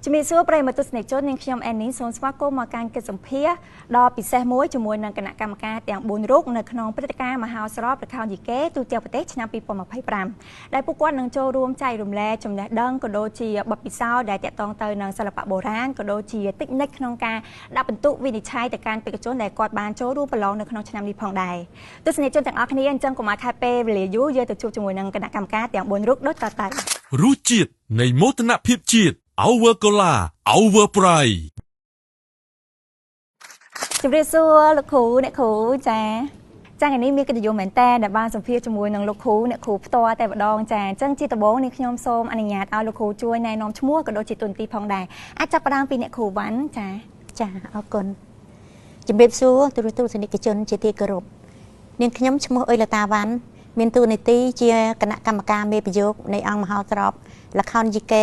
จะมีส่วนประมาณตุสเนจในขยมแอนนิสโซนสวาโกมาการเกิดสัมเพยดอปิเซมวยจมวยนังคณะกรรมการแต่งบุญรุกในขนมปฏิการมหาสรบประคาวยิเกตูเจียวประเทศชนะปีปอมาไพ่ปรามได้ผู้กวาดนังโจรวมใจรวมแลจมแดดังกโดจีบับปิซาวได้แต่ตองเตยนังสลับโบราณกโดจีติ๊กเน็กขนมกาดับบรรทุวินิชัยแต่การเป็นกระโจนได้กอดบานโจรูปประลองในขนมชนะมีพองได้ตุสเนจแต่งอัคนีอันจังกุมาคาเปเวลยุเยอะตัวจูจมวยนังคณะกรรมการแต่งบุญรุกโดยต่อไปรู้จิตในโมตนาพิบจิตเอาเวอร์กลาเอาเวอร์ไพรจุดเรียนซัวลูกครูเนี่ยครูจ้าจ้างอันนี้มีกระดิ่งเหมือนแต่แต่บ้านสมพีจมวยนังลูกครูเนี่ยครูตัวแต่บดองจ้าจังจิตโบนี่ขยมโซมอนุญาตเอาลูกครูช่วยในน้อมชั่วกับโดจิตตุนตีพองได้อาจจะประดามปีเนี่ยครูวันจ้าเอาคนจุดเรียนซัวตัวตู้สนิทกิจนจิตตีกรุบเนี่ยขยมชั่วเอลตาวันมีตัวในตีเจียคณะกรรมการเมปยุกในอังมหาสอบละครยิเก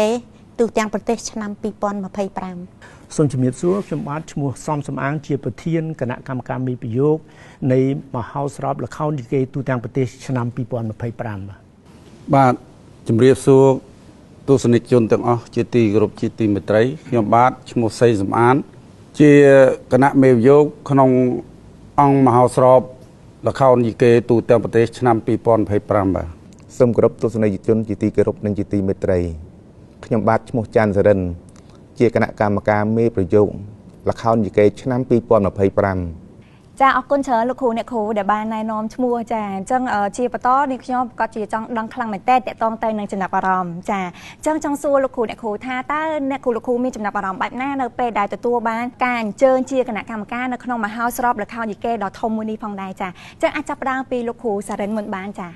ตูแตงประเทศชนำปีปอนมาไพ่ปรามส่วนจมีซัวจมบัดชมัวซ้อมสมางเจียประเทียนคณะกรรมการมีประโยชน์ในมหาสอบและเข้าดีเกตูแตงประเทศชนำปีปอนมาไพ่ปรามบาทจำเรียบซัวตัวสนิทจนต่างอ๋อเจตีกรุบเจตีเมตรัยยมบาทชมัวไซสมานเจียคณะมีประโยชน์ขนมอังมหาสอบและเข้าดีเกตูแตงประเทศชนำปีปอนไพ่ปรามสมกรบตัวสนิทจนเจตีกรุบหนึ่งเจตีเมตรัยขยมบาดชมุจันสรินเจียคณะกรรมการมีประโยชน์ละครยิเกชน้ำปีปอนมาไพ่ปรามจ้าออกคนเชิญลูกครูเนี่ยครูเดี๋ยวบ้านนายน้อมชมัวจ้าจังเชียปต้อนี่ขยมก็เชียจังดังคลังเหมือนแต่ต้องเตยนังจำนับอารมณ์จ้าจังซัวลูกครูเนี่ยครูท่าต้าเนี่ยครูลูกครูมีจำนับอารมณ์แบบหน้าเนอเปย์ได้ตัวบ้านการเจิญเชียคณะกรรมการในขนมมาเฮาส์รอบละครยิเกดอทอมมูนีพองได้จ้าจังอาจจะประดังปีลูกครูสารนเหมือนบ้านจ้า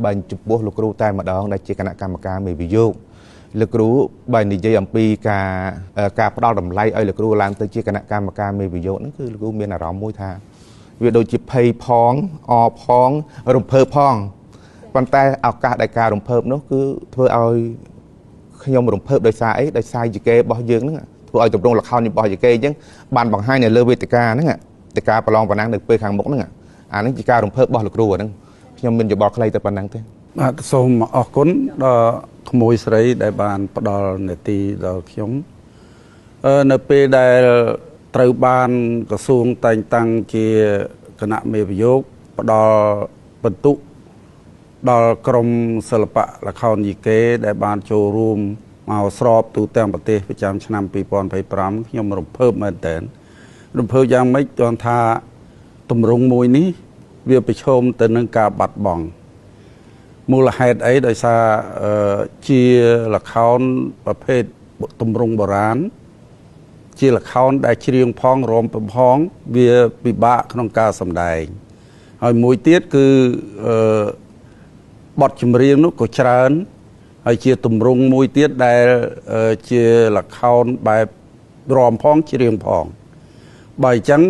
บันจุบบุลูกครูตายมาดองได้เจียคณะกรรมการมีประโยชน์ลูกรู้ใบนิยมปีการปลอดดำไล่ลูกรู้ลานตัวเจียคณะกรรมการมีประโยชน์นั่นคือลูกรู้มีอารมณ์มวยท่าเวลาโดยจิเพย์พองอพองรำเพิบพองปันแต่เอาการได้การรำเพิบนั่นคือเพื่อเอาขยมรำเพิบโดยสายจิเกบ่อยืงนั่นเพื่อเอาตบลงหลักเขาในบ่อจิเกยังบานบางให้เนี่ยเลือเวติกานั่นติกาประลองปนังหนึ่งเปย์ขังมุกนั่นนั่นจิการรำเพิบบ่อลูกรู้นั่นขยมมันจะบอกใครแต่ปนังเท่สมออกคนขโมยสไลได้บานปดอลเนตีดอกขยมในปีได้ไตรบานกระทรวงแต่งตั้งเจียคณะเมพยกปดอลบรรทุดอลกรมศิลปะละครยิเกได้บานโชว์รูมมาสอบตูแตงประเทศประจำชนำปีปอนไปปรามขยมรำเพิ่มมาแต่รำเพิ่มยังไม่จนทาตุ่มรงมวยนี้เวียไปชมแต่นังกาบัดบ่องมูลเหตุไอ้โดยซาเชียละครประเภทตุ่มรงโบราณเชียละครได้เชียงพ้องรวมเป็นพ้องเวียปิบะขนมกาสำได้เอามวยเตี้ยคือบทจำเรียงนุกจานเอาเชียตุ่มรงมวยเตี้ยได้เชียละครแบบรวมพ้องเชียงพ้องใบจัง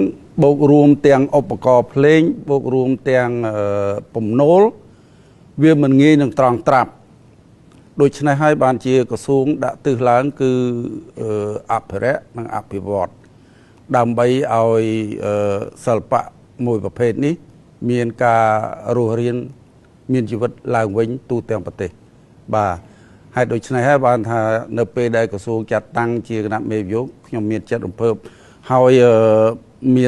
บวกรวมเตียงอุปกรณ์เพลงบวกรวมเตียงปุ่มโน้ลเวียมันงี้หนึ่งตรองตรับโดยชนะให้บานเชียกระทรวงđã từ lớnคืออัพเระนังอัพพิวอดดำไปเอาศิลปะมวยประเภทนี้มีการรู้เรียนมีชีวิตลางวิ่งตูเตียงประเทศบ่าให้โดยชนะให้บานทาเนเปได้กระทรวงจัดตั้งเชียคณะเมยยุขยมมีจัดเพิ่มให้มี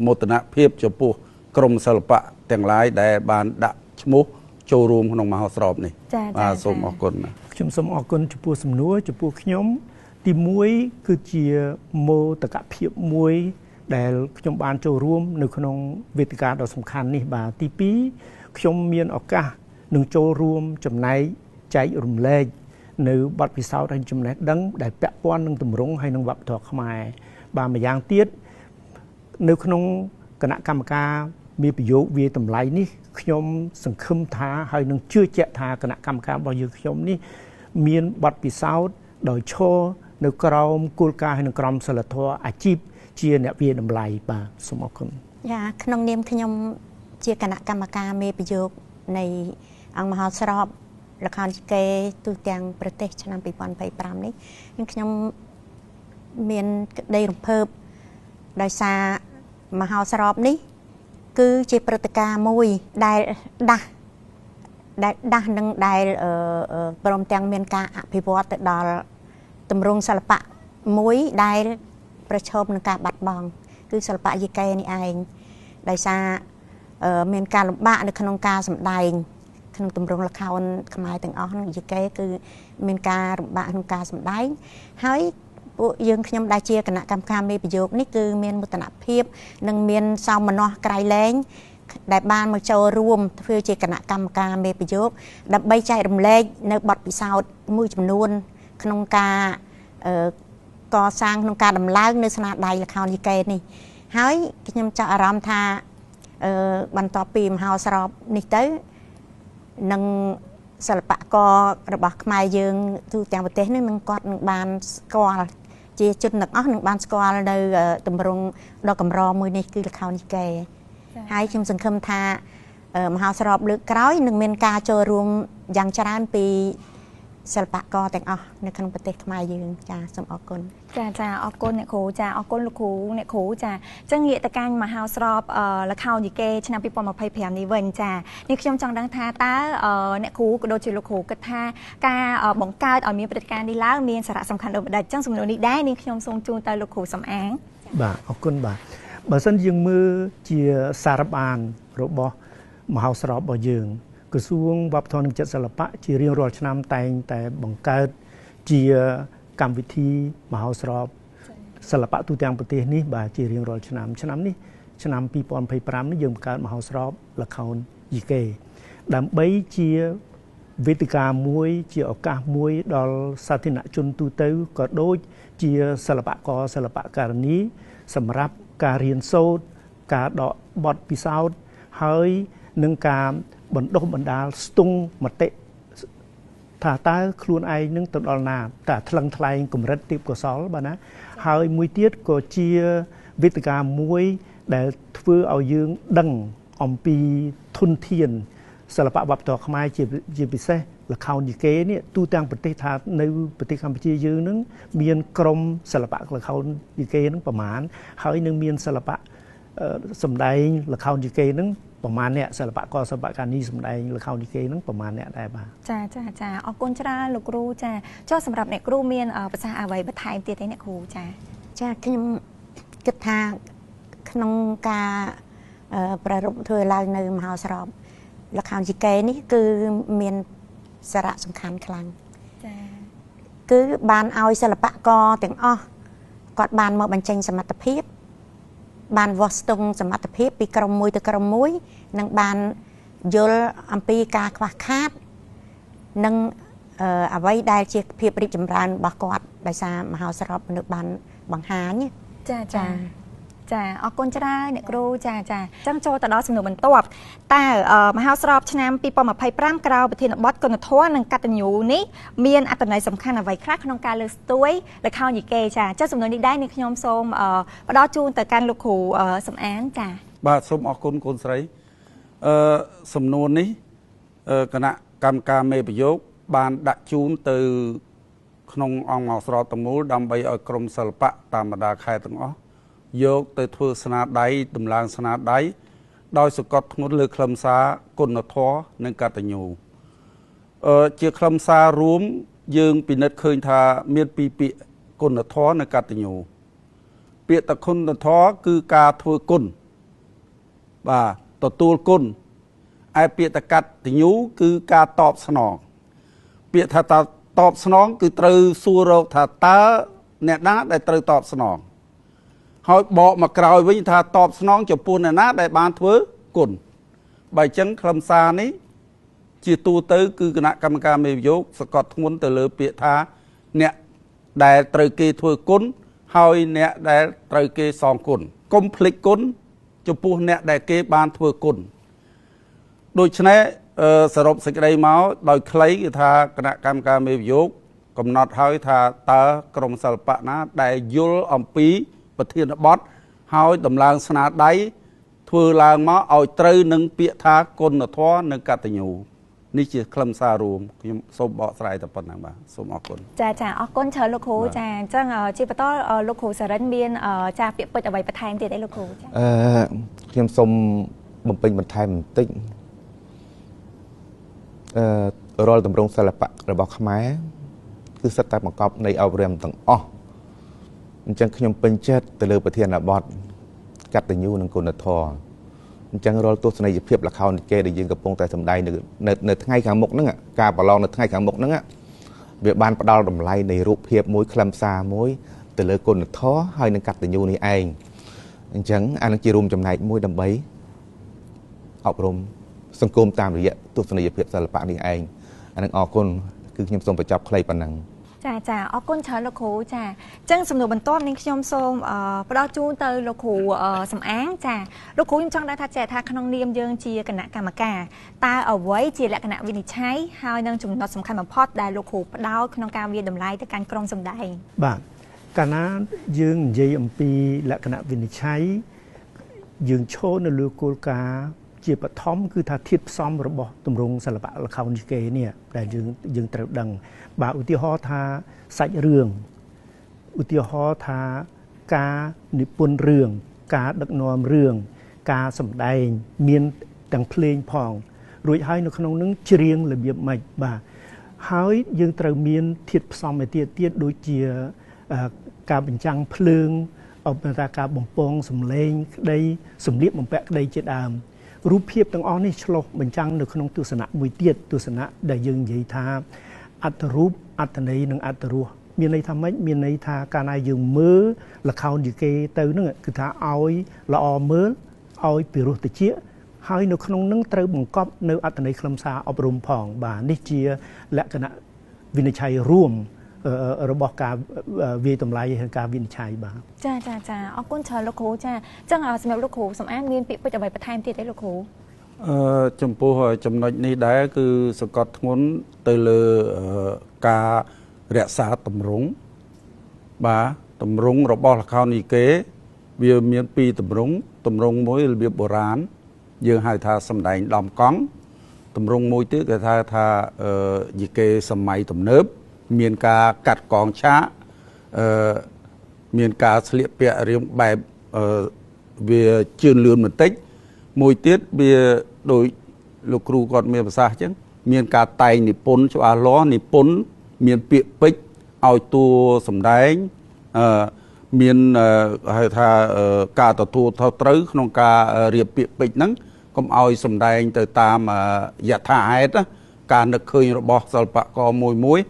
โมตนะเพียบจะปูกรมศิลปะแต่งลายได้บานดะชมุโชว์รูมของมหาสอบนี่สมออกคนนะชมสมออกคนจุปูสมนัวจุปูขยมตีมวยคือเจียโมตะกะเพียบมวยแต่ขยมบานโชว์รูมในขนมเวทีการเราสำคัญนี่บ่าตีปีขยมเมียนออกกะหนึ่งโชว์รูมจำในใจรุมเล่ในบัดพิสาวได้จำในดังได้แปะป้อนหนึ่งตุ่มรงให้หนึ่งวับถอดขมายบ่ามาย่างเตี้ยในขนมคณะกรรมการมีประโยชน์วีตำไลนี่ขยมสังคมท้าให้นึงเชื่อเจตาคณะกรรมการบริยุขยมนี่มีบัตรพิสาวโดยโชว์ในกรมกุลกาให้ในกรมสลัดทัวอาชีพเชียเนี่ยวีตำไลป่าสมองยาขนมเนียมขยมเชียคณะกรรมการมีประโยชน์ในอังมหาสอบละครเกตุเตียงประเทศชนะปีปอนไปปรามนี้ยังขยมเมียนได้รำเพิ่มโดยซามหาสอบนี้คือเจปรตกามวยได้ดังได้ปรมเตียงเมียนกาอภิวัตดอล តម្រង់សិល្បៈមួយដែលប្រឈមនឹងការបាត់បង់គឺសិល្បៈយីកេនេះឯងដោយសារមានការលំបាកនៅក្នុងការសម្ដែងក្នុងទម្រង់ល្ខោនខ្មែរទាំងអស់ហ្នឹងយីកេគឺមានការលំបាកក្នុងការសម្ដែងហើយពួកយើងខ្ញុំដែលជាគណៈកម្មការមេប្រយោគនេះគឺមានមោទនភាពនិងមានសោមនស្សក្រៃលែងដែលបានមកចូលរួមធ្វើជាគណៈកម្មការមេប្រយោគដើម្បីចែករំលែកនៅបទពិសោធន៍មួយចំនួនក្នុងការកសាងក្នុងការដំឡើងនៅស្នាដៃល្ខោនយីកេនេះហើយខ្ញុំចាប់អារម្មណ៍ថាបន្ទាប់ពីមហោស្រពនេះទៅនឹងសិល្បកររបស់ខ្មែរយើងទូទាំងប្រទេសនេះនឹងគាត់នឹងបានស្គាល់ជាជនទាំងអស់នឹងបានស្គាល់នៅទម្រង់ដ៏កម្រមួយនេះគឺល្ខោនយីកេហើយខ្ញុំសង្ឃឹមថាមហោស្រពលើកក្រោយនឹងមានការចូលរួមយ៉ាងច្រើនពីសិល្បករទាំងអស់នៅក្នុងប្រទេសខ្មែរយើងចាសូមអរគុណចាអរគុណអ្នកគ្រូចាអរគុណលោកគ្រូអ្នកគ្រូចាចឹងងាកទៅកាន់មហោស្រពល្ខោនយីកេឆ្នាំ2025នេះវិញចានេះខ្ញុំចង់ដឹងថាតើអ្នកគ្រូក៏ដូចជាលោកគ្រូគិតថាការបង្កើតឲ្យមានព្រឹត្តិការណ៍នេះឡើងមានសារៈសំខាន់ដូចម្ដេចចឹងសំណួរនេះដែរនាងខ្ញុំសូមជូនទៅលោកគ្រូសំអាងបាទអរគុណបាទបើសិនយើងមើលជាសារបានរបស់មហោស្រពរបស់យើងក្រសួងវប្បធម៌និងចិត្តសិល្បៈជារៀងរាល់ឆ្នាំតែងតែបង្កើតជាកម្មវិធីមហោស្រពសិល្បៈទូទាំងប្រទេសនេះបាទជារៀងរាល់ឆ្នាំនេះឆ្នាំ2025នេះយើងបង្កើតមហោស្រពល្ខោនយីកេដើម្បីជាវេទិកាមួយជាឱកាសមួយដល់សាធារណជនទូទៅក៏ដូចជាសិល្បករសិល្បករនីសម្រាប់ការរៀនសូត្រការដកបទពិសោធន៍ហើយនឹងការបណ្ដុះបណ្ដាលស្ទង់មតិថាតើខ្លួនឯងនឹងទៅដល់ណាតើថ្លឹងថ្លែងកម្រិតទេពកោសល្យបាទណាហើយមួយទៀតក៏ជាវេទិកាមួយដែលធ្វើឲ្យយើងដឹងអំពីធនធានសិល្បៈវប្បធម៌ខ្មែរជាពិសេសល្ខោនយីកេនេះទូទាំងប្រទេសថានៅប្រទេសកម្ពុជាយើងនឹងមានក្រុមសិល្បៈល្ខោនយីកេនឹងប្រមាណហើយនឹងមានសិល្បៈសម្ដែងល្ខោនយីកេនឹងប្រមាណអ្នកសិល្បករសិល្បករនីសម្ដែងល្ខោនយីកេនឹងប្រមាណអ្នកដែរបាទចាអរគុណច្រើនលោកគ្រូចាចុះសម្រាប់អ្នកគ្រូមានប្រសាសន៍អ្វីបន្ថែមទៀតទេអ្នកគ្រូចាខ្ញុំគិតថាក្នុងការប្រារព្ធធ្វើឡើងនៅមហោស្រពល្ខោនយីកេនេះគឺមានសារៈសំខាន់ខ្លាំងចាគឺបានឲ្យសិល្បករទាំងអស់គាត់បានមកបញ្ចេញសមត្ថភាពបានវាស់ស្ទង់សមត្ថភាពពីក្រុមមួយទៅក្រុមមួយនិងបានយល់អំពីការខ្វះខាតនិងអ្វីដែលជាភាពរីកចម្រើនរបស់គាត់ដោយសារមហោស្រពមនុស្សបានបង្ហាញចាអរគុណច្រើនអ្នកគ្រូចាចឹងចូលទៅដល់សំណួរបន្ទាប់តើមហោស្រពឆ្នាំ2025ក្រៅប្រធានបទគុណធម៌និងកតញ្ញូនេះមានអត្ថន័យសំខាន់អ្វីខ្លះក្នុងការលើកស្ទួយល្ខោនយីកេចាចុះសំណួរនេះដែរនេះខ្ញុំសូមផ្ដល់ជូនទៅកាន់លោកគ្រូសំអានចាបាទសូមអរគុណកូនស្រីសំណួរនេះគណៈកម្មការមេប្រយោគបានដាក់ជូនទៅក្នុងអង្គមហោស្រពទាំងមូលដើម្បីឲ្យក្រមសិល្បៈតាមបណ្ដាខេត្តទាំងអស់យកទៅធ្វើស្នាដៃដំឡើងស្នាដៃដោយសង្កត់ធ្ងន់លើខ្លឹមសារគុណធម៌និងកតញ្ញូជាខ្លឹមសាររួមយើងពិនិត្យឃើញថាមានពីរពាក្យគុណធម៌និងកតញ្ញូពាក្យតគុណធម៌គឺការធ្វើគុណបាទទទួលគុណឯពាក្យតកតញ្ញូគឺការតបស្នងពាក្យថាតបស្នងគឺត្រូវសួររកថាតើអ្នកណាដែលត្រូវតបស្នងហើយបកមកក្រោយវិញថាតបស្នងចំពោះអ្នកណាដែលបានធ្វើគុណបើអញ្ចឹងខ្លឹមសារនេះជាទូទៅគឺគណៈកម្មការមេប្រយោគសង្កត់ធ្ងន់ទៅលើពាក្យថាអ្នកដែលត្រូវគេធ្វើគុណហើយអ្នកដែលត្រូវគេសងគុណកុំភ្លេចគុណចំពោះអ្នកដែលគេបានធ្វើគុណដូច្នេះសរុបសេចក្តីមកដោយខ្លីគឺថាគណៈកម្មការមេប្រយោគកំណត់ហើយថាតើក្រមសិល្បៈណាដែលយល់អំពីប្រធានបទហើយដំឡើងស្នាដៃធ្វើឡើងមកឲ្យត្រូវនឹងពាក្យថាគុណធម៌និងកតញ្ញូនេះជាខ្លឹមសាររួមខ្ញុំសូមបកស្រាយតែប៉ុណ្ណឹងបាទសូមអរគុណចាអរគុណច្រើនលោកគ្រូចាអញ្ចឹងជាបន្តលោកគ្រូសារិនមានចាពាក្យពេចន៍អ្វីបន្ថែមទៀតទេលោកគ្រូចាខ្ញុំសូមបំពេញបន្ថែមបន្តិចរាល់ទម្រង់សិល្បៈរបស់ខ្មែរ គឺសិតតែបង្កប់នៃអប់រំទាំងអស់អញ្ចឹងខ្ញុំពេញចិត្តទៅលើប្រធានបទកតញ្ញូនិងគុណធម៌អញ្ចឹងរាល់ទស្សនីយភាពល្ខោននិកេដែលយើងកំពុងតែសម្ដែងនៅថ្ងៃខាងមុខហ្នឹងការប្រឡងនៅថ្ងៃខាងមុខហ្នឹងវាបានផ្ដល់តម្លៃនៃរូបភាពមួយខ្លឹមសារមួយទៅលើគុណធម៌ហើយនឹងកតញ្ញូនេះឯងអញ្ចឹងអានឹងជារួមចំណែកមួយដើម្បីអប់រំសង្គមតាមរយៈទស្សនីយភាពសិល្បៈនេះឯងអានឹងអរគុណគឺខ្ញុំសូមបញ្ចប់ខ្លីប៉ុណ្ណឹងចាអរគុណច្រើនលោកគ្រូចាអញ្ចឹងសំណួរបន្ទាប់នេះខ្ញុំសូមផ្ដល់ជូនទៅលោកគ្រូសំអាងចាលោកគ្រូខ្ញុំចង់ដឹងថាក្នុងនាមយើងជាគណៈកម្មការតើអ្វីជាលក្ខណៈវិនិច្ឆ័យហើយនឹងចំណុចសំខាន់បំផុតដែលលោកគ្រូផ្ដោតក្នុងការវាតម្លៃទៅកាន់ក្រុមសម្ដែងបាទកាលណាយើងនិយាយអំពីលក្ខណៈវិនិច្ឆ័យយើងឈរនៅលើគោលការណ៍ជាបឋមគឺថាធាតុផ្សំរបស់ទម្រង់សិល្បៈល្ខោនយីកេនេះដែលយើងត្រូវដឹងបាទឧទាហរណ៍ថាសាច់រឿងឧទាហរណ៍ថាការនិពន្ធរឿងការដឹកនាំរឿងការសម្ដែងមានទាំងភ្លេងផងរួចហើយនៅក្នុងនឹងច្រៀងរបៀបម៉េចបាទហើយយើងត្រូវមានធាតុផ្សំឯទៀតដូចជាការបញ្ចាំងភ្លើងអបតាការបំពងសំឡេងក្តីសម្លៀកបំពាក់ក្តីជាដើមរូបភាពទាំងអស់នេះឆ្លុះបញ្ចាំងនៅក្នុងទស្សនៈមួយទៀតទស្សនៈដែលយើងនិយាយថាអត្ថរូបអត្ថន័យនិងអត្ថរសមានន័យថាម៉េចមានន័យថាកាលណាយើងមើលល្ខោនយីកេទៅហ្នឹងគឺថាឲ្យល្អមើលឲ្យពិរោះតិចហើយនៅក្នុងនឹងត្រូវបង្កប់នៅអត្ថន័យខ្លឹមសារអប់រំផងបាទនេះជាលក្ខណៈវិនិច្ឆ័យរួមរបស់ការវាយតម្លៃហើយការវិនិច្ឆ័យបាទចាអរគុណច្រើនលោកគ្រូចាអញ្ចឹងសម្រាប់លោកគ្រូសំអាងមានពាក្យពេចន៍អ្វីបន្ថែមទៀតទេលោកគ្រូចំពោះចំណុចនេះដែរគឺសង្កត់ធ្ងន់ទៅលើការរក្សាតម្រង់បាទតម្រង់របស់ល្ខោនយីកេវាមានពីរតម្រង់មួយរបៀបបុរាណយើងហៅថាសម្ដែងដំកង់តម្រង់មួយទៀតគេថាយីកេសម័យទំនើបមានការកាត់កងឆាកមានការស្លៀកពាក់រៀងបែបវាជឿនលឿនបន្តិចមួយទៀតវាដោយលោកគ្រូគាត់មានប្រសាសន៍អញ្ចឹងមានការតែងនិពន្ធច្បាស់លាស់និពន្ធមានពាក្យពេចន៍ឲ្យតួសម្ដែងមានហៅថាការទទួលខុសត្រូវក្នុងការរៀបពាក្យពេចន៍ហ្នឹងកុំឲ្យសម្ដែងទៅតាមយថាហេតុការនឹកឃើញរបស់សិល្បករមួយ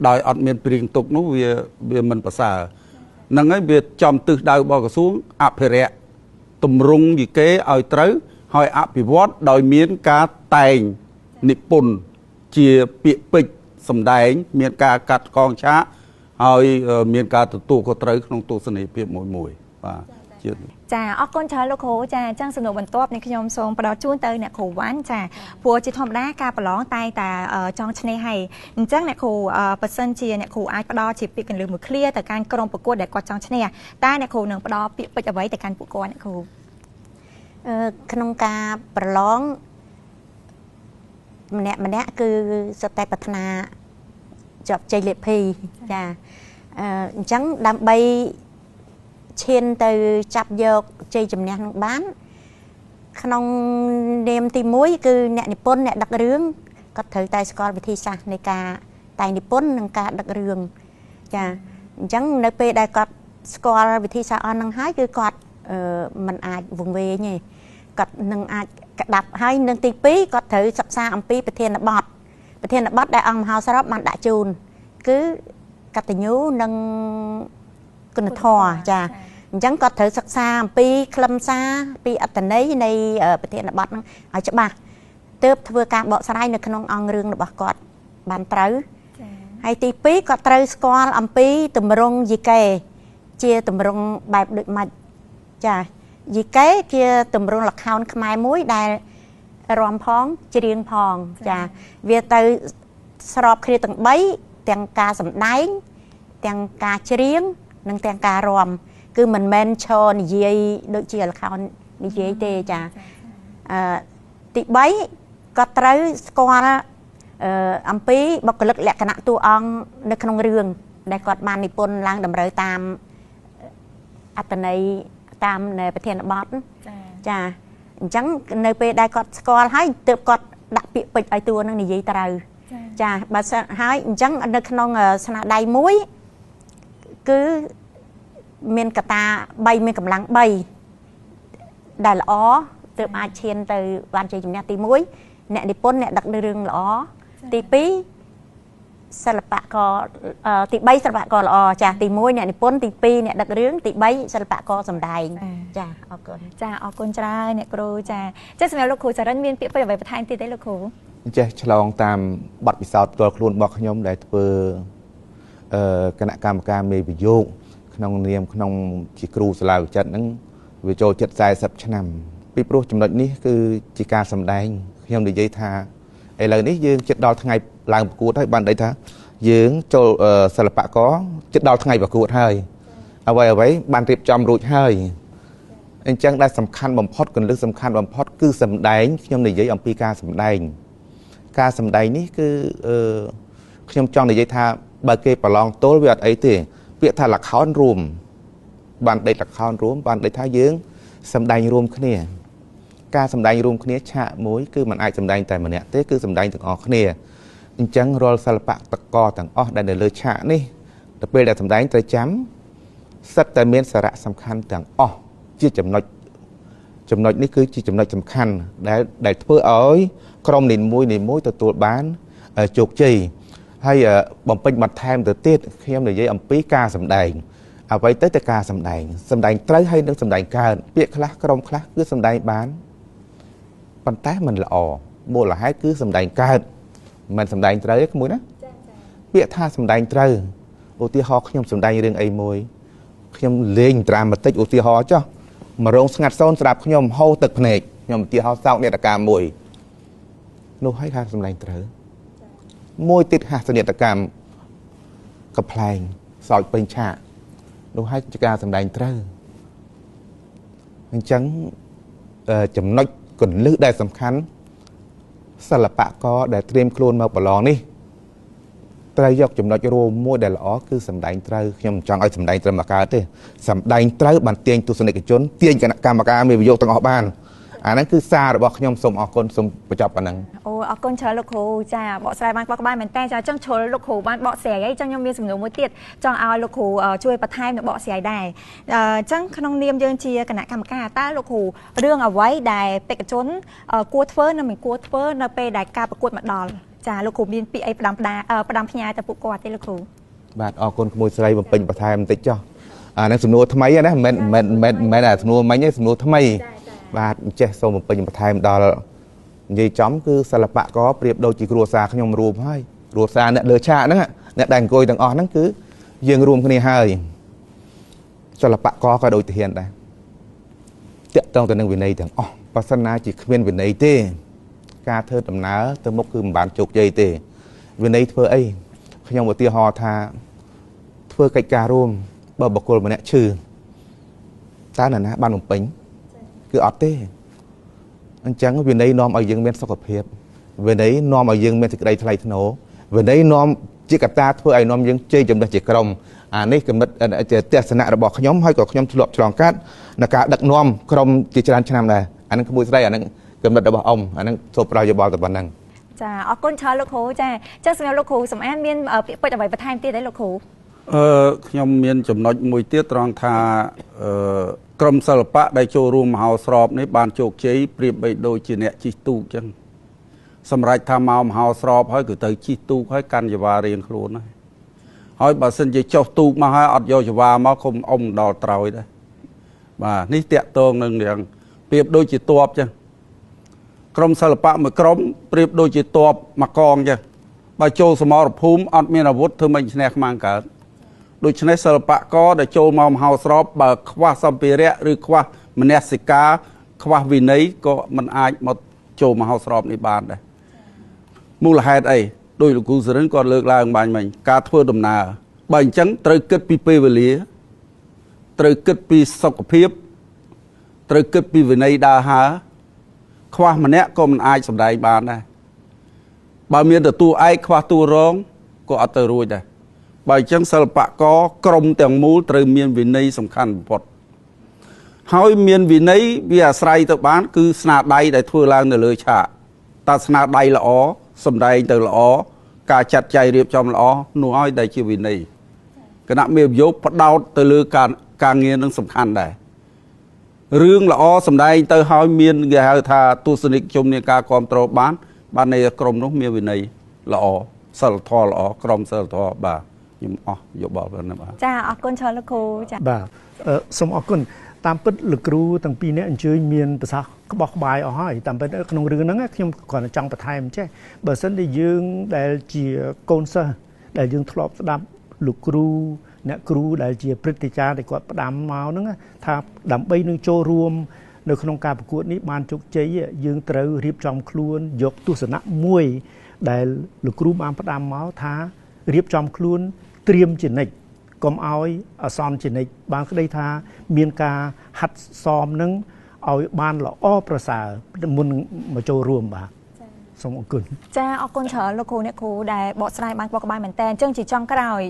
ដោយអត់មានព្រៀងទុកនោះវាមិនប្រសើរហ្នឹងហើយវាចំទិសដៅរបស់ក្រសួងអភិរក្សទម្រង់យីកេឲ្យត្រូវហើយអភិវឌ្ឍដោយមានការតែងនិពន្ធជាពាក្យពេចន៍សម្ដែងមានការកាត់កងឆាកហើយមានការទទួលខុសត្រូវក្នុងទស្សនីយភាពមួយបាទចាអរគុណច្រើនលោកគ្រូចាអញ្ចឹងសំណួរបន្ទាប់នេះខ្ញុំសូមផ្ដល់ជូនទៅអ្នកគ្រូវ៉ាន់ចាព្រោះជាធម្មតាការប្រឡងតែចង់ឈ្នះហើយអញ្ចឹងអ្នកគ្រូបើសិនជាអ្នកគ្រូអាចផ្ដល់ជាពាក្យកន្លឹះមួយឃ្លាទៅកាន់ក្រុមប្រកួតដែលគាត់ចង់ឈ្នះតើអ្នកគ្រូនឹងផ្ដល់ពាក្យពេចន៍អ្វីទៅកាន់ពួកគាត់អ្នកគ្រូក្នុងការប្រឡងម្នាក់គឺសុទ្ធតែប្រាថ្នាជាប់ជ័យលាភីចាអញ្ចឹងដើម្បីឈានទៅចាប់យកជ័យជំនះនឹងបានក្នុងនាមទី1គឺអ្នកនិពន្ធអ្នកដឹករឿងគាត់ត្រូវតែស្គាល់វិធីសាស្ត្រនៃការតែងនិពន្ធនិងការដឹករឿងចាអញ្ចឹងនៅពេលដែលគាត់ស្គាល់វិធីសាស្ត្រអស់នឹងហើយគឺគាត់មិនអាចវង្វេងទេគាត់នឹងអាចក្តាប់ហើយនឹងទី2គាត់ត្រូវសិក្សាអំពីប្រធានបទដែលអង្គមហោសរពបានដាក់ជូនគឺកតញ្ញូនិងគុណធម៌ចាអញ្ចឹងគាត់ត្រូវសិក្សាអំពីខ្លឹមសារពីអត្ថន័យនៃប្រធានបទហ្នឹងឲ្យច្បាស់ទើបធ្វើការបកស្រាយនៅក្នុងអង្គរឿងរបស់គាត់បានត្រូវហើយទី2គាត់ត្រូវស្គាល់អំពីទម្រង់យីកេជាទម្រង់បែបដូចម៉េចចាយីកេជាទម្រង់ល្ខោនខ្មែរមួយដែលរាំផងច្រៀងផងចាវាទៅស្របគ្នាទាំង3ទាំងការសម្ដែងទាំងការច្រៀងនិងទាំងការរាំគឺមិនមែនឈរនិយាយដូចជាល្ខោននិយាយទេចាទី3ក៏ត្រូវស្គាល់អំពីបុគ្គលិកលក្ខណៈតួអង្គនៅក្នុងរឿងដែលគាត់បាននិពន្ធឡើងតម្រូវតាមអត្ថន័យតាមប្រធានបទចាអញ្ចឹងនៅពេលដែលគាត់ស្គាល់ហើយទើបគាត់ដាក់ពាក្យពេចន៍ឲ្យតួនឹងនិយាយត្រូវ ចាបើហើយអញ្ចឹងនៅក្នុងស្នាដៃមួយគឺមានកតា3មានកម្លាំង3ដែលល្អទើបអាចឈានទៅបានជ័យជំនះទី1អ្នកនិពន្ធអ្នកដឹករឿងល្អទី2សិល្បករទី3សិល្បករល្អចាទី1អ្នកនិពន្ធទី2អ្នកដឹករឿងទី3សិល្បករសម្ដែងចាអរគុណចាអរគុណច្រើនអ្នកគ្រូចាចាសម្រាប់លោកគ្រូចរិនមានពាក្យពេចន៍អ្វីបន្ថែមទៀតទេលោកគ្រូចេះឆ្លងតាមបទពិសោធន៍ផ្ទាល់ខ្លួនរបស់ខ្ញុំដែលធ្វើគណៈកម្មការមេវិយោគក្នុងនាមក្នុងជាគ្រូសាលាវិចិត្រហ្នឹងវាចូលចិត្ត40ឆ្នាំពីព្រោះចំណុចនេះគឺជាការសម្ដែងខ្ញុំនិយាយថាឥឡូវនេះយើងចិត្តដល់ថ្ងៃឡើងប្រកួតហើយបានន័យថាយើងចូលសិល្បករចិត្តដល់ថ្ងៃប្រកួតហើយអ្វីបានរៀបចំរួចហើយអញ្ចឹងដែលសំខាន់បំផុតកន្លឹះសំខាន់បំផុតគឺសម្ដែងខ្ញុំនិយាយអំពីការសម្ដែងនេះគឺខ្ញុំចង់និយាយថាបើគេប្រឡងទល់វាអត់អីទេពាក្យថាល្ខោនរួមបានដេកល្ខោនរួមបានដេកថាយើងសម្ដែងរួមគ្នាការសម្ដែងរួមគ្នាឆាកមួយគឺมันអាចសម្ដែងតែម្នាក់ទេគឺសម្ដែងទាំងអស់គ្នាអញ្ចឹងរាល់សិល្បៈតកទាំងអស់ដែលនៅលើឆាកនេះទៅពេលដែលសម្ដែងត្រូវចាំសិតតែមានសារៈសំខាន់ទាំងអស់ជាចំណុចនេះគឺជាចំណុចសំខាន់ដែលធ្វើឲ្យក្រុមនីមួយទទួលបានជោគជ័យហើយបំពេញបន្ថែមទៅទៀតខ្ញុំនិយាយអំពីការសម្ដែងអ្វីទៅតែការសម្ដែងត្រូវហើយនឹងសម្ដែងកើតពាក្យខ្លះក្រុមខ្លះគឺសម្ដែងបានប៉ុន្តែมันល្អមូលហេតុគឺសម្ដែងកើតមិនសម្ដែងត្រូវទេក្មួយណាពាក្យថាសម្ដែងត្រូវឧទាហរណ៍ខ្ញុំសម្ដែងរឿងអីមួយខ្ញុំលេងត្រាម៉ាទិកឧទាហរណ៍ចុះមករងស្ងាត់សូនស្ដាប់ខ្ញុំហូរទឹកភ្នែកខ្ញុំឧទាហរណ៍សោកនេតកម្មមួយនោះឲ្យថាសម្ដែងត្រូវមួយទៀតហាសនេតកម្មកំ pl ែងសោចពេញឆាកនោះឲ្យជាការសម្ដែងត្រូវអញ្ចឹងចំណុចគន្លឹះដែលសំខាន់សិល្បករដែលត្រៀមខ្លួនមកប្រឡងនេះត្រូវយកចំណុចរួមមួយដែលល្អគឺសម្ដែងត្រូវខ្ញុំមិនចង់ឲ្យសម្ដែងត្រឹមតែកើតទេសម្ដែងត្រូវបានទាញទស្សនិកជនទាញគណៈកម្មការមេវិយោគទាំងអស់បានអាហ្នឹងគឺសាររបស់ខ្ញុំសូមអរគុណសូមបញ្ចប់ប៉ុណ្ណឹងអូអរគុណច្រើនលោកគ្រូចាបកស្រាយបានក្បាលមែនតើចាចង់ជ្រុលលោកគ្រូបានបកស្រាយអីចង់ខ្ញុំមានសំណួរមួយទៀតចង់ឲ្យលោកគ្រូជួយបន្ថែមនៅបកស្រាយដែរអញ្ចឹងក្នុងនាមយើងជាគណៈកម្មការតើលោកគ្រូរឿងអ្វីដែលបេក្ខជនគួរធ្វើនិងមិនគួរធ្វើនៅពេលដែលការប្រកួតមកដល់ចាលោកគ្រូមានពាក្យអីផ្ដាំផ្ញើទៅពួកគាត់ទេលោកគ្រូបាទអរគុណក្មួយស្រីបំពេញបន្ថែមបន្តិចចុះអានេះសំណួរថ្មីណាមិនអាសំណួរមិញទេសំណួរថ្មីបាទចេះសូមបំពេញបន្ថែមដល់និយាយចំគឺសិល្បករប្រៀបដូចជាគ្រួសារខ្ញុំរួមហើយគ្រួសារអ្នកលើឆាកហ្នឹងអ្នកដែលអង្គុយទាំងអស់ហ្នឹងគឺយើងរួមគ្នាហើយសិល្បករក៏ដូចទាហានដែរតាក់ទងទៅនឹងវិន័យទាំងអស់បើសិនណាជាគ្មានវិន័យទេការធ្វើដំណើរទៅមុខគឺមិនបានជោគជ័យទេវិន័យធ្វើអីខ្ញុំឧទាហរណ៍ថាធ្វើកិច្ចការរួមបើបុគ្គលម្នាក់ឈឺតើនរណាបានបំពេញគឺអត់ទេអញ្ចឹងវិន័យនាំឲ្យយើងមានសុខភាពវិន័យនាំឲ្យយើងមានសេចក្តីថ្លៃថ្នូរវិន័យនាំជាកត្តាធ្វើឲ្យនាំយើងជ័យចំណេះជាក្រុមអានេះគំនិតទស្សនៈរបស់ខ្ញុំហើយក៏ខ្ញុំធ្លាប់ឆ្លងកាត់នៅការដឹកនាំក្រុមជាច្រើនឆ្នាំដែរអានឹងក្មួយស្រីអានឹងគំនិតរបស់អ៊ំអានឹងសូមប្រយោជន៍បលទៅប៉ុណ្ណឹងចាអរគុណច្រើនលោកគ្រូចាចឹងសម្រាប់លោកគ្រូសំអានមានពាក្យពេចន៍អ្វីបន្ថែមទៀតទេលោកគ្រូខ្ញុំមានចំណុចមួយទៀតត្រង់ថាក្រុមសិល្បៈដែលចូលរួមមហោស្រពនេះបានជោគជ័យប្រៀបបីដូចជាអ្នកជិះទូកចឹងសម្រាប់ថាមកមហោស្រពហើយគឺទៅជិះទូកហើយកាន់ចង្វារៀងខ្លួនហើយបើសិនជាចុះទូកមកហើយអត់យកចង្វាមកគុំអ៊ំដល់ត្រើយដែរបាទនេះតាក់ទងនឹងរឿងប្រៀបដូចជាតបចឹងក្រុមសិល្បៈមួយក្រុមប្រៀបដូចជាតបមកកងចឹងបើចូលសមរភូមិអត់មានអាវុធធ្វើមិនឈ្នះខ្មាំងកើតដូច្នេះសិល្បករដែលចូលមកមហោស្រពបើខ្វះសម្ភារៈឬខ្វះមនសិការខ្វះវិន័យក៏មិនអាចមកចូលមហោស្រពនេះបានដែរមូលហេតុអីដោយលោកគ្រូសរិនគាត់លើកឡើងបាញ់មិញការធ្វើដំណើរបើអញ្ចឹងត្រូវគិតពីពេលវេលាត្រូវគិតពីសុខភាពត្រូវគិតពីវិន័យដើរហើរខ្វះម្នាក់ក៏មិនអាចសម្ដែងបានដែរបើមានតែតួឯកខ្វះតួរងក៏អត់ទៅរួចដែរបើអញ្ចឹងសិល្បករក្រុមទាំងមូលត្រូវមានវិន័យសំខាន់បំផុតហើយមានវិន័យវាអាស្រ័យទៅបានគឺស្នាដៃដែលធ្វើឡើងនៅលើឆាកតើស្នាដៃល្អសម្ដែងទៅល្អ ការចាត់ចែងរៀបចំល្អនោះឲ្យដែលជាវិន័យគណៈមេយោគផ្ដោតទៅលើការងារនឹងសំខាន់ដែររឿងល្អសម្ដែងទៅឲ្យមានគេហៅថាទស្សនិកជននៃការគ្រប់គ្រងបាននៃក្រុមនោះមានវិន័យល្អសិលធម៌ល្អក្រុមសិលធម៌បាទខ្ញុំអស់យោបល់ប៉ុណ្ណឹងបាទចាអរគុណច្រើនលោកគ្រូចាបាទសូមអរគុណតាមពិតលោកគ្រូទាំងពីរនាក់អញ្ជើញមានប្រសាសន៍ក្បោះក្បាយអស់ហើយតាមពិតក្នុងរឿងហ្នឹងខ្ញុំគ្រាន់តែចង់បន្ថែមចេះបើសិនជាយើងដែលជាកូនសិស្សដែលយើងធ្លាប់ស្ដាប់លោកគ្រូអ្នកគ្រូដែលជាព្រឹទ្ធាចារ្យដែលគាត់ផ្ដាំមកហ្នឹងថាដើម្បីនឹងចូលរួមនៅក្នុងការប្រកួតនេះបានជោគជ័យយើងត្រូវរៀបចំខ្លួនយកទស្សនៈមួយដែលលោកគ្រូបានផ្ដាំមកថារៀបចំខ្លួនត្រៀមជានិច្ចកុំឲ្យអសន្នជានិច្ចបានក្តីថាមានការហាត់សមនឹងឲ្យបានល្អប្រសើរមុនមកចូលរួមបាទសូមអរគុណចាអរគុណច្រើនលោកគ្រូអ្នកគ្រូដែលបកស្រាយបានក្បោះក្បាយមែនតើអញ្ចឹងជាចុងក្រោយ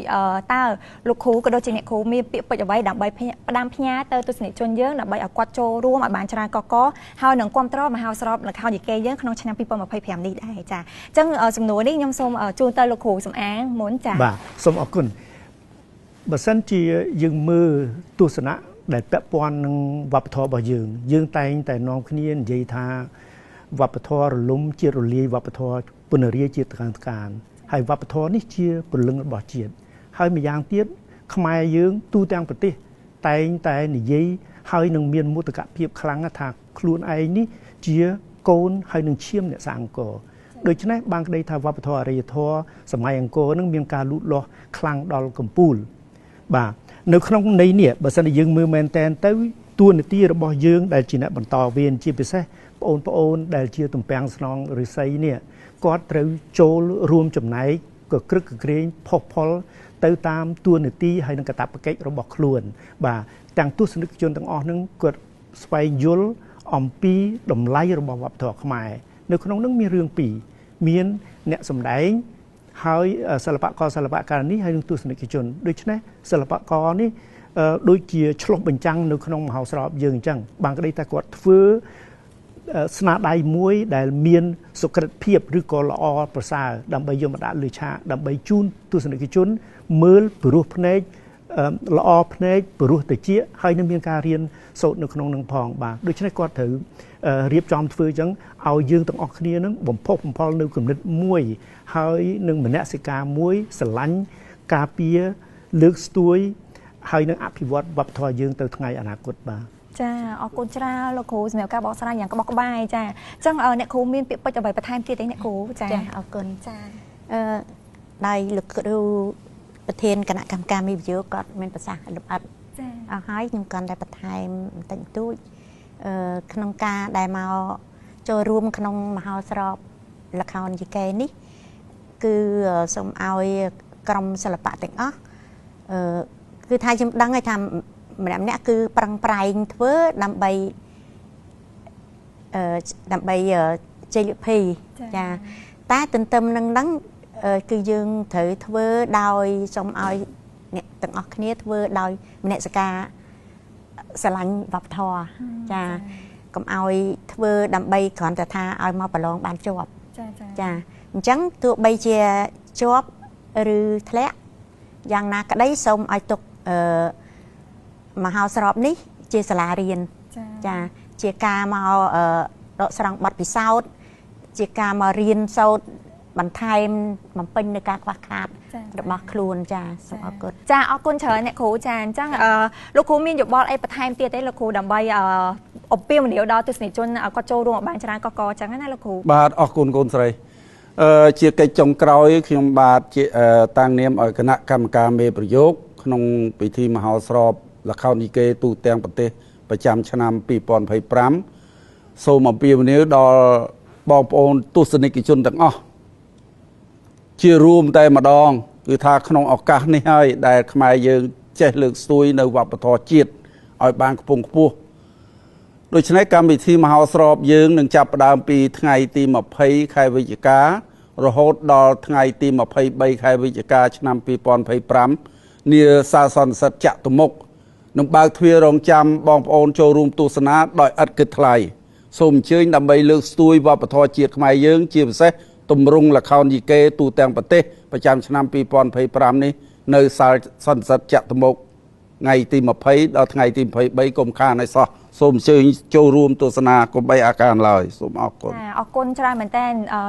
តើលោកគ្រូក៏ដូចជាអ្នកគ្រូមានពាក្យពេចន៍អ្វីដើម្បីផ្ដាំផ្ញើទៅទស្សនិកជនយើងដើម្បីឲ្យគាត់ចូលរួមឲ្យបានច្រើនកកហើយនឹងគ្រប់គ្រងមហោស្រពល្ខោនយីកេយើងក្នុងឆ្នាំ2025នេះដែរចាអញ្ចឹងសំណួរនេះខ្ញុំសូមជូនទៅលោកគ្រូសំអាងមុនចាបាទសូមអរគុណបើសិនជាយើងមើលទស្សនៈដែលពាក់ព័ន្ធនឹងវប្បធម៌របស់យើងតែងតែនាំគ្នានិយាយថាវប្បធម៌រលំជាតិរលាយវប្បធម៌ពនរាជាតិខាងការហើយវប្បធម៌នេះជាព្រលឹងរបស់ជាតិហើយម្យ៉ាងទៀតខ្មែរយើងទូទាំងប្រទេសតែងតែនិយាយហើយនឹងមានមោទកភាពខ្លាំងថាខ្លួនឯងនេះជាកូនហើយនឹងឈាមអ្នកសាអង្គរដូច្នេះបានក្តីថាវប្បធម៌អរិយធម៌សម័យអង្គរនឹងមានការលូតលាស់ខ្លាំងដល់កំពូលបាទនៅក្នុងន័យនេះបើសិនជាយើងមើលមែនតែនទៅតួនាទីរបស់យើងដែលជាអ្នកបន្តវេនជាពិសេសបងប្អូនដែលជាទំពាំងស្នងឫស្សីនេះគាត់ត្រូវចូលរួមចំណែកក៏ក្រឹកក្រែងផុសផុលទៅតាមតួនាទីហើយនឹងកាតព្វកិច្ចរបស់ខ្លួនបាទទាំងទស្សនិកជនទាំងអស់នឹងគាត់ស្វែងយល់អំពីតម្លៃរបស់វប្បធម៌ខ្មែរនៅក្នុងនោះមានរឿងពីរមានអ្នកសម្ដែងហើយសិល្បករសិល្បករនេះហើយនឹងទស្សនិកជនដូច្នេះសិល្បករនេះដូចជាឆ្លុះបញ្ចាំងនៅក្នុងមហោស្រពយើងអញ្ចឹងបានក្តីថាគាត់ធ្វើស្នាដៃមួយដែលមានសុក្រិតភាពឬក៏ល្អប្រសើរដើម្បីយកមកដាក់លើឆាកដើម្បីជូនទស្សនិកជនមើលព្រោះភ្នែកល្អភ្នែកព្រោះតិចហើយនឹងមានការរៀនសូត្រនៅក្នុងនឹងផងបាទដូច្នេះគាត់ត្រូវរៀបចំធ្វើអញ្ចឹងឲ្យយើងទាំងអស់គ្នានឹងបំផុសបំផុលនៅគំនិតមួយហើយនឹងមនសិការមួយស្រឡាញ់ការពារលើកស្ទួយហើយនឹងអភិវឌ្ឍវប្បធម៌យើងទៅថ្ងៃអនាគតបាទចាអរគុណច្រើនលោកគ្រូសម្រាប់ការបកស្រាយយ៉ាងក្បោះក្បាយចាអញ្ចឹងអ្នកគ្រូមានពាក្យពេចន៍អ្វីបន្ថែមទៀតទេអ្នកគ្រូចាអរគុណចាដោយលោកគ្រូប្រធានគណៈកម្មការមេវិយោគាត់មានប្រសាសន៍លម្អិតចាអស់ហើយខ្ញុំគាត់តែបន្ថែមបន្តិចបន្តួចក្នុងការដែលមកចូលរួមក្នុងមហោស្រពល្ខោនយីកេនេះគឺសូមឲ្យក្រុមសិល្បៈទាំងអស់គឺថាខ្ញុំដឹងហើយថាម្នាក់គឺប្រឹងប្រែងធ្វើដើម្បីជ័យលាភីចាតែទន្ទឹមនឹងហ្នឹងគឺយើងត្រូវធ្វើដោយសូមឲ្យអ្នកទាំងអស់គ្នាធ្វើដោយមនសិការស្រឡាញ់វប្បធម៌ចាកុំឲ្យធ្វើដើម្បីគ្រាន់តែថាឲ្យមកប្រឡងបានជាប់ចាអញ្ចឹងទោះបីជាជាប់ឬធ្លាក់យ៉ាងណាក្តីសូមឲ្យទុកមហោស្រពនេះជាសាលារៀនចាជាការមកដកស្រង់បទពិសោធន៍ជាការមករៀនសូត្របន្ថែមបំពេញនៅការខ្វះខាតរបស់ខ្លួនចាសូមអរគុណចាអរគុណច្រើនអ្នកគ្រូចាអញ្ចឹងលោកគ្រូមានយោបល់អីបន្ថែមទៀតទេលោកគ្រូដើម្បីអំពាវនាវដល់ទស្សនិកជនគាត់ចូលរួមបានច្រើនកកអញ្ចឹងណាលោកគ្រូបាទអរគុណកូនស្រីជាកិច្ចចុងក្រោយខ្ញុំបាទជាតាំងនាមឲ្យគណៈកម្មការមេប្រយោគក្នុងពិធីមហោស្រពល្ខោនយីកេទូទាំងប្រទេសប្រចាំឆ្នាំ2025សូមអំពាវនាវដល់បងប្អូនទស្សនិកជនទាំងអស់ជារួមតែម្ដងគឺថាក្នុងឱកាសនេះហើយដែលខ្មែរយើងចេះលើកស្ទួយនៅវប្បធម៌ជាតិឲ្យបានខ្ពង់ខ្ពស់ដូច្នេះកម្មវិធីមហោស្រពយើងនឹងចាប់ផ្ដើមពីថ្ងៃទី20ខែវិច្ឆិការហូតដល់ថ្ងៃទី23ខែវិច្ឆិកាឆ្នាំ2025នាសាសនសិទ្ធិចតុមុខនឹងបើកទ្វាររងចាំបងប្អូនចូលរួមទស្សនាដោយឥតគិតថ្លៃសូមអញ្ជើញដើម្បីលើកស្ទួយវប្បធម៌ជាតិខ្មែរយើងជាពិសេស ទម្រង់ល្ខោនយីកេទូទាំងប្រទេសប្រចាំឆ្នាំ2025នេះនៅសាលសន្និសីទចតុមុខថ្ងៃទី20ដល់ថ្ងៃទី23កុំខានឲ្យសោះសូមអញ្ជើញចូលរួមទស្សនាកុំបីអាការឡើយសូមអរគុណអរគុណច្រើនមែនតើ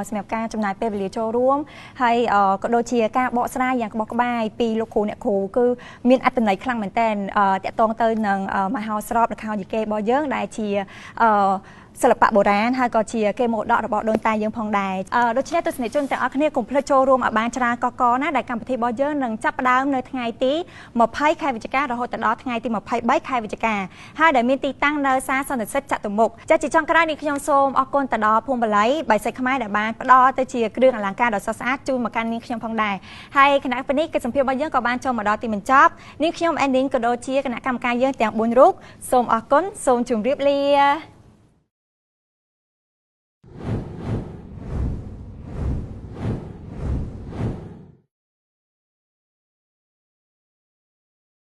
សម្រាប់ការចំណាយពេលវេលាចូលរួមហើយក៏ដូចជាការបកស្រាយយ៉ាងក្បោះក្បាយពីលោកគ្រូអ្នកគ្រូគឺមានអត្ថន័យខ្លាំងមែនតើតកតងទៅនឹងមហោស្រពល្ខោនយីកេរបស់យើងដែលជាសិល្បៈបុរាណហើយក៏ជាគេមរតករបស់ដូនតាយើងផងដែរដូច្នេះទស្សនិកជនទាំងអស់គ្នាកុំភ្លេចចូលរួមឲ្យបានច្រើនកណាដែលកម្មវិធីរបស់យើងនឹងចាប់ផ្ដើមនៅថ្ងៃទី20ខែវិច្ឆិការហូតដល់ថ្ងៃទី23ខែវិច្ឆិកាហើយដែលមានទីតាំងនៅសាលសន្និសីទចតុមុខចាជាចុងក្រោយនេះខ្ញុំសូមអរគុណទៅដល់ភូមិបាលីបៃសិកខ្មែរដែលបានផ្ដល់ទៅជាគ្រឿងអលង្ការដ៏ស្រស់ស្អាតជូនមកកាន់នាងខ្ញុំផងដែរហើយគណៈពេលនេះកិច្ចសម្ភាររបស់យើងក៏បានចូលមកដល់ទីបញ្ចប់នាងខ្ញុំ ending ក៏ដូចជាគណៈកម្មការយើងទាំង4រូបសូមអរគុណសូមជម្រាបលា